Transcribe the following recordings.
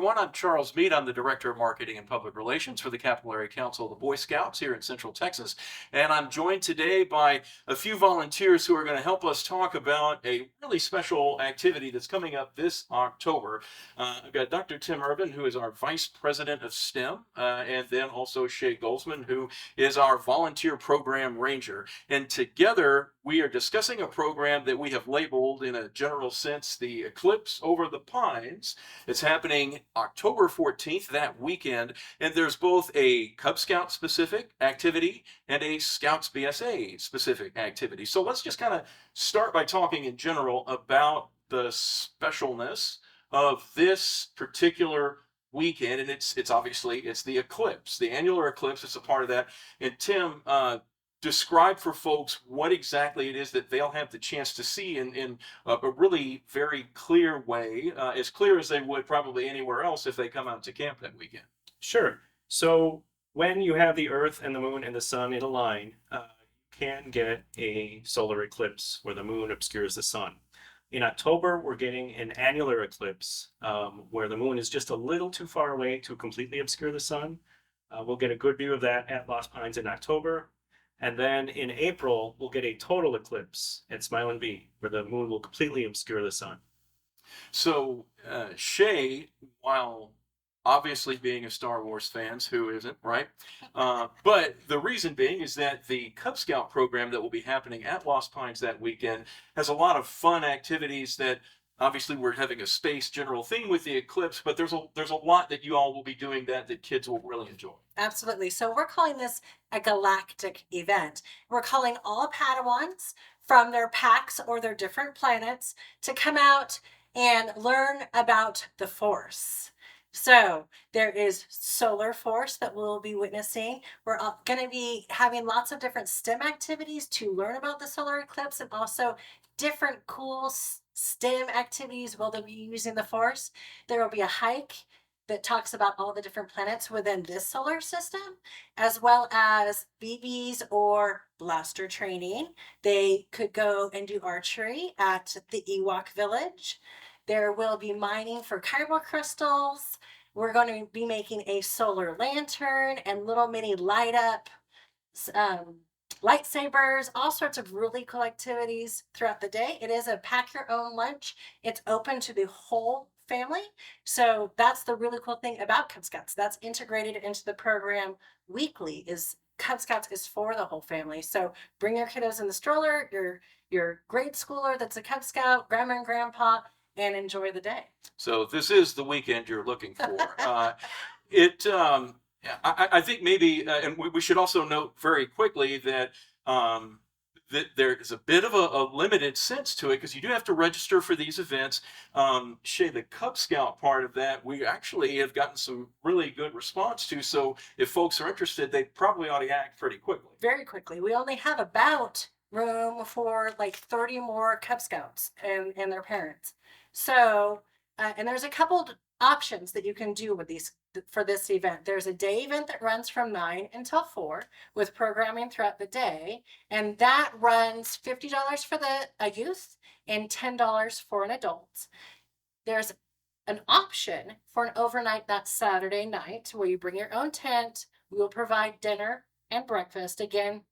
everyone. I'm Charles Mead. I'm the Director of Marketing and Public Relations for the Capital Area Council of the Boy Scouts here in Central Texas. And I'm joined today by a few volunteers who are going to help us talk about a really special activity that's coming up this October. I've got Dr. Tim Urban, who is our Vice President of STEM, and then also Shay Goldsman, who is our Volunteer Program Ranger. And together, we are discussing a program that we have labeled in a general sense the Eclipse over the Pines. It's happening October 14th, that weekend, and there's both a Cub Scout specific activity and a Scouts BSA specific activity. So let's just kind of start by talking in general about the specialness of this particular weekend, and it's obviously the eclipse, the annular eclipse. It's a part of that. And Tim, describe for folks what exactly it is that they'll have the chance to see in a really very clear way, as clear as they would probably anywhere else if they come out to camp that weekend. Sure. So when you have the Earth and the Moon and the Sun in a line, you can get a solar eclipse where the Moon obscures the Sun. In October, we're getting an annular eclipse where the Moon is just a little too far away to completely obscure the Sun. We'll get a good view of that at Lost Pines in October. And then in April, we'll get a total eclipse at Smiling Bee, where the moon will completely obscure the sun. So Shay, while obviously being a Star Wars fan, who isn't, right? But the reason being is that the Cub Scout program that will be happening at Lost Pines that weekend has a lot of fun activities that obviously we're having a space general theme with the eclipse, but there's a lot that you all will be doing that kids will really enjoy. Absolutely. So we're calling this a galactic event. We're calling all Padawans from their packs or their different planets to come out and learn about the Force. So there is solar force that we'll be witnessing. We're going to be having lots of different STEM activities to learn about the solar eclipse, and also different cool STEM activities while they'll be using the Force. There will be a hike that talks about all the different planets within this solar system, as well as BBs or blaster training. They could go and do archery at the Ewok village. There will be mining for chiral crystals. We're going to be making a solar lantern and little mini light up lightsabers, all sorts of really cool activities throughout the day. It is a pack your own lunch. It's open to the whole family. So that's the really cool thing about Cub Scouts. That's integrated into the program weekly. Is Cub Scouts is for the whole family. So bring your kiddos in the stroller, your grade schooler that's a Cub Scout, grandma and grandpa, and enjoy the day. So this is the weekend you're looking for. I think maybe, and we should also note very quickly that that there is a bit of a limited sense to it, because you do have to register for these events. Shay, the Cub Scout part of that, we actually have gotten some really good response to. So if folks are interested, they probably ought to act pretty quickly. Very quickly. We only have about room for like 30 more Cub Scouts and their parents. So, and there's a couple options that you can do with these for this event. There's a day event that runs from 9 until 4 with programming throughout the day, and that runs $50 for a youth and $10 for an adult. There's an option for an overnight that Saturday night where you bring your own tent. We will provide dinner and breakfast. Again,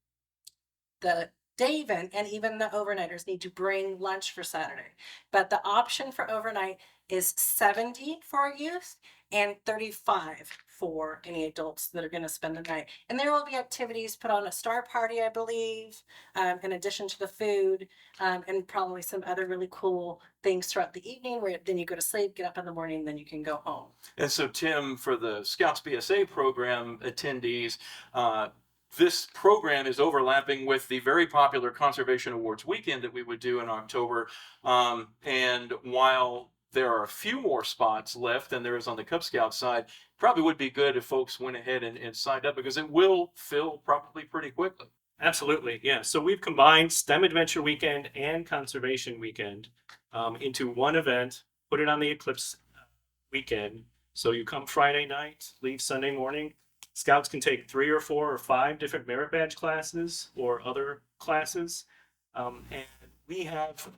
the day event and even the overnighters need to bring lunch for Saturday. But the option for overnight is $70 for youth and $35 for any adults that are going to spend the night. And there will be activities, put on a star party, I believe, in addition to the food, and probably some other really cool things throughout the evening where then you go to sleep, get up in the morning, then you can go home. And so, Tim, for the Scouts BSA program attendees, this program is overlapping with the very popular Conservation Awards weekend that we would do in October. And while there are a few more spots left than there is on the Cub Scout side, probably would be good if folks went ahead and signed up, because it will fill probably pretty quickly. Absolutely, yeah. So we've combined STEM Adventure Weekend and Conservation Weekend into one event, put it on the Eclipse weekend. So you come Friday night, leave Sunday morning. Scouts can take 3 or 4 or 5 different merit badge classes or other classes. And we have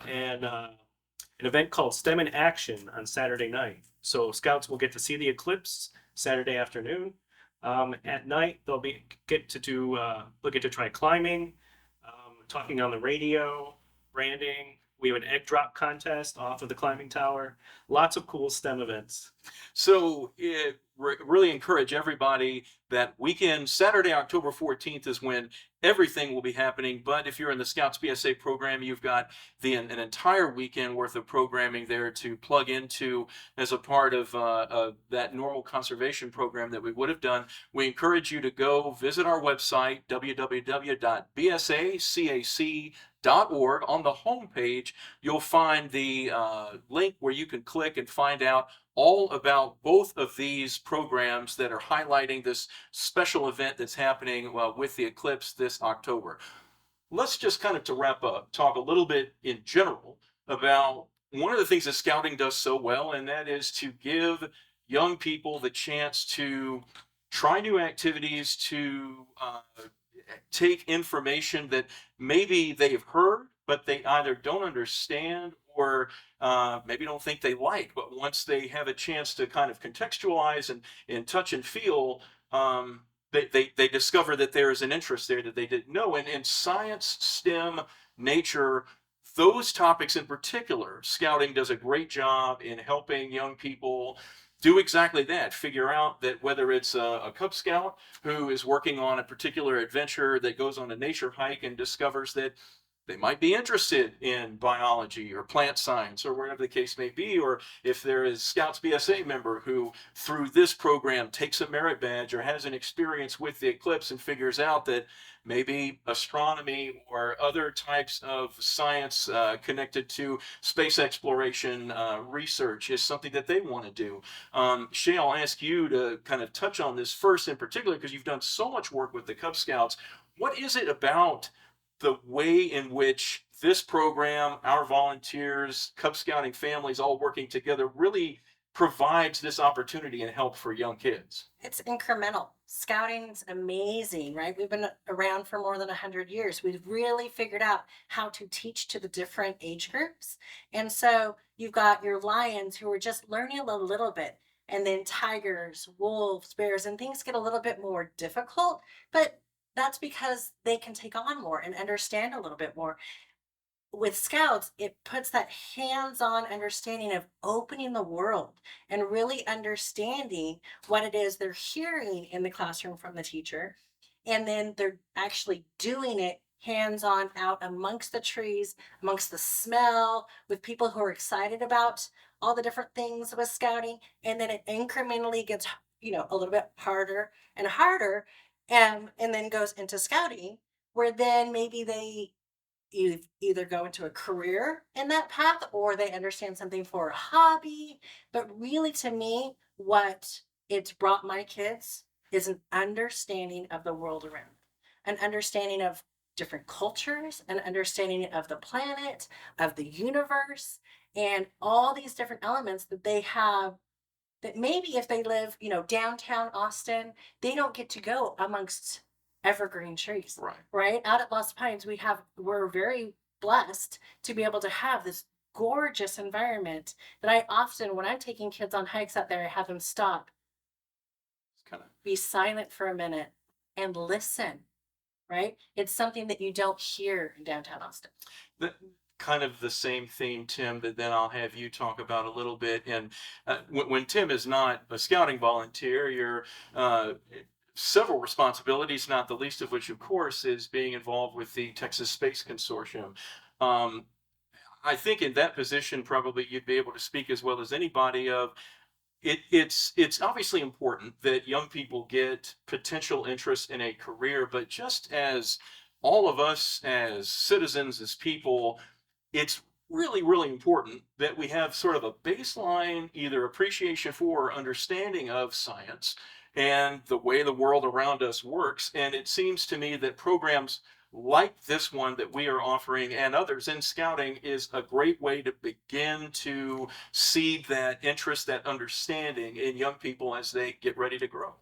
an event called STEM in Action on Saturday night. So Scouts will get to see the eclipse Saturday afternoon. At night, they'll get to try climbing, talking on the radio, branding. We have an egg drop contest off of the climbing tower. Lots of cool STEM events. So it really encourage everybody that weekend. Saturday, October 14th is when everything will be happening. But if you're in the Scouts BSA program, you've got an entire weekend worth of programming there to plug into as a part of that normal conservation program that we would have done. We encourage you to go visit our website, www.bsacac.org. On the homepage, you'll find the link where you can click and find out all about both of these programs that are highlighting this special event that's happening with the eclipse this October. Let's just kind of, to wrap up, talk a little bit in general about one of the things that scouting does so well, and that is to give young people the chance to try new activities, to take information that maybe they've heard, but they either don't understand or maybe don't think they like. But once they have a chance to kind of contextualize and touch and feel, they discover that there is an interest there that they didn't know. And in science, STEM, nature, those topics in particular, scouting does a great job in helping young people do exactly that. Figure out that whether it's a Cub Scout who is working on a particular adventure that goes on a nature hike and discovers that they might be interested in biology or plant science or whatever the case may be, or if there is Scouts BSA member who through this program takes a merit badge or has an experience with the eclipse and figures out that maybe astronomy or other types of science connected to space exploration research is something that they want to do. Shay, I'll ask you to kind of touch on this first in particular, because you've done so much work with the Cub Scouts. What is it about the way in which this program, our volunteers, Cub Scouting families all working together, really provides this opportunity and help for young kids? It's incremental. Scouting's amazing, right? We've been around for more than 100 years. We've really figured out how to teach to the different age groups. And so you've got your lions who are just learning a little bit, and then tigers, wolves, bears, and things get a little bit more difficult, but that's because they can take on more and understand a little bit more. With scouts, it puts that hands-on understanding of opening the world and really understanding what it is they're hearing in the classroom from the teacher, and then they're actually doing it hands-on out amongst the trees, amongst the smell, with people who are excited about all the different things with scouting. And then it incrementally gets, a little bit harder and harder, and then goes into scouting, where then maybe they either go into a career in that path, or they understand something for a hobby. But really, to me, what it's brought my kids is an understanding of the world around, an understanding of different cultures, an understanding of the planet, of the universe, and all these different elements that they have, that maybe if they live, downtown Austin, they don't get to go amongst evergreen trees. Right out at Lost Pines, we're very blessed to be able to have this gorgeous environment that I often, when I'm taking kids on hikes out there, I have them stop, be silent for a minute and listen. Right? It's something that you don't hear in downtown Austin. Kind of the same theme, Tim, that then I'll have you talk about a little bit. And when Tim is not a scouting volunteer, you're several responsibilities, not the least of which, of course, is being involved with the Texas Space Consortium. I think in that position, probably you'd be able to speak as well as anybody of it's obviously important that young people get potential interest in a career, but just as all of us as citizens, as people, it's really, really important that we have sort of a baseline, either appreciation for or understanding of science and the way the world around us works. And it seems to me that programs like this one that we are offering and others in scouting is a great way to begin to seed that interest, that understanding in young people as they get ready to grow.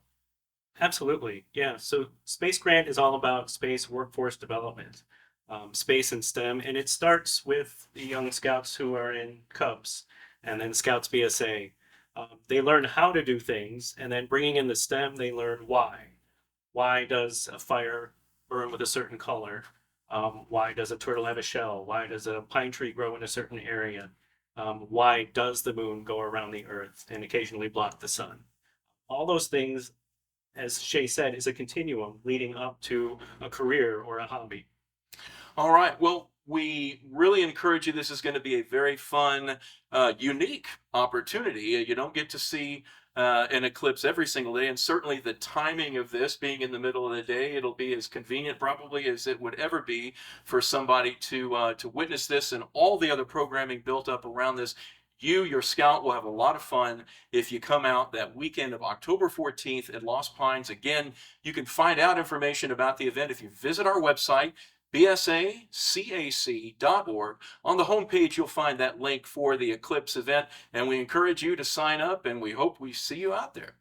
Absolutely. Yeah. So Space Grant is all about space workforce development. space and STEM, and it starts with the young scouts who are in Cubs and then Scouts BSA. They learn how to do things, and then bringing in the STEM, they learn why. Why does a fire burn with a certain color? Why does a turtle have a shell? Why does a pine tree grow in a certain area? Why does the moon go around the earth and occasionally block the sun? All those things, as Shay said, is a continuum leading up to a career or a hobby. All right. Well, we really encourage you. This is going to be a very fun, unique opportunity. You don't get to see an eclipse every single day, and certainly the timing of this being in the middle of the day, it'll be as convenient probably as it would ever be for somebody to witness this, and all the other programming built up around this. You, your scout, will have a lot of fun if you come out that weekend of October 14th at Lost Pines. Again, you can find out information about the event if you visit our website, bsacac.org. On the homepage, you'll find that link for the Eclipse event, and we encourage you to sign up, and we hope we see you out there.